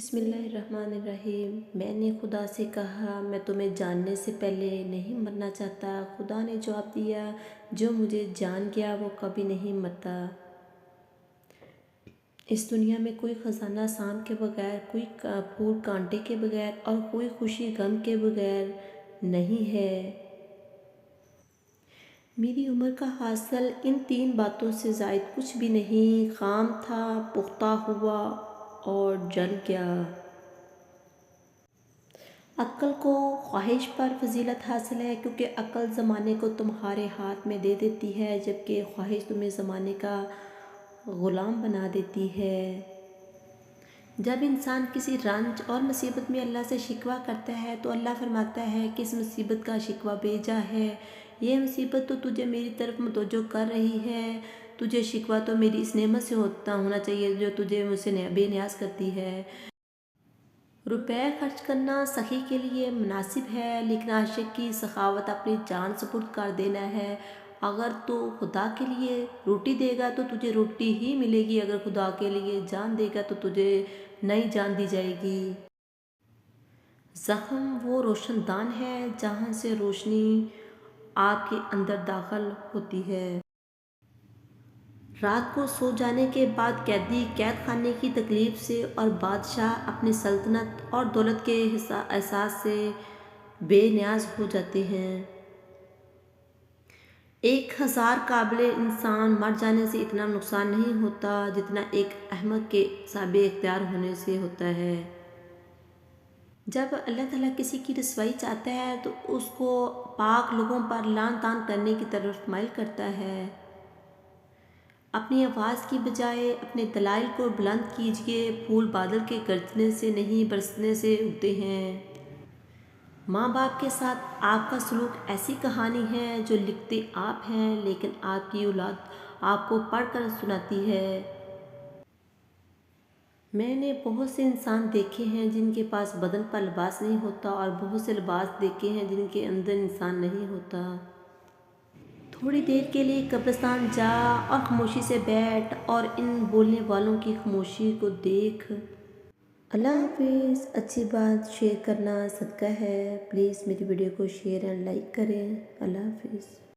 بسم اللہ الرحمن الرحیم۔ میں نے خدا سے کہا میں تمہیں جاننے سے پہلے نہیں مرنا چاہتا۔ خدا نے جواب دیا جو مجھے جان گیا وہ کبھی نہیں مرتا۔ اس دنیا میں کوئی خزانہ سام کے بغیر، کوئی پھول کانٹے کے بغیر اور کوئی خوشی غم کے بغیر نہیں ہے۔ میری عمر کا حاصل ان تین باتوں سے زائد کچھ بھی نہیں۔ خام تھا، پختہ ہوا اور جل گیا۔ عقل کو خواہش پر فضیلت حاصل ہے کیونکہ عقل زمانے کو تمہارے ہاتھ میں دے دیتی ہے جبکہ خواہش تمہیں زمانے کا غلام بنا دیتی ہے۔ جب انسان کسی رنج اور مصیبت میں اللہ سے شکوہ کرتا ہے تو اللہ فرماتا ہے کہ اس مصیبت کا شکوہ بے جا ہے۔ یہ مصیبت تو تجھے میری طرف متوجہ کر رہی ہے۔ تجھے شکوہ تو میری اس نعمت سے ہونا چاہیے جو تجھے مجھ سے بے نیاز کرتی ہے۔ روپے خرچ کرنا سخی کے لیے مناسب ہے لیکن عاشق کی سخاوت اپنی جان سپرد کر دینا ہے۔ اگر تو خدا کے لیے روٹی دے گا تو تجھے روٹی ہی ملے گی، اگر خدا کے لیے جان دے گا تو تجھے نئی جان دی جائے گی۔ ذہن وہ روشن دان ہے جہاں سے روشنی آپ کے اندر داخل ہوتی ہے۔ رات کو سو جانے کے بعد قیدی قید خانے کی تکلیف سے اور بادشاہ اپنی سلطنت اور دولت کے احساس سے بے نیاز ہو جاتے ہیں۔ 1000 قابل انسان مر جانے سے اتنا نقصان نہیں ہوتا جتنا ایک احمق کے صاحب اختیار ہونے سے ہوتا ہے۔ جب اللہ تعالیٰ کسی کی رسوائی چاہتا ہے تو اس کو پاک لوگوں پر لعن طعن کرنے کی طرف مائل کرتا ہے۔ اپنی آواز کی بجائے اپنے دلائل کو بلند کیجیے۔ پھول بادل کے گرجنے سے نہیں برسنے سے اگتے ہیں۔ ماں باپ کے ساتھ آپ کا سلوک ایسی کہانی ہے جو لکھتے آپ ہیں لیکن آپ کی اولاد آپ کو پڑھ کر سناتی ہے۔ میں نے بہت سے انسان دیکھے ہیں جن کے پاس بدن پر لباس نہیں ہوتا اور بہت سے لباس دیکھے ہیں جن کے اندر انسان نہیں ہوتا۔ تھوڑی دیر کے لیے قبرستان جا اور خاموشی سے بیٹھ اور ان بولنے والوں کی خاموشی کو دیکھ۔ اللہ حافظ۔ اچھی بات شیئر کرنا صدقہ ہے۔ پلیز میری ویڈیو کو شیئر اینڈ لائک کریں۔ اللہ حافظ۔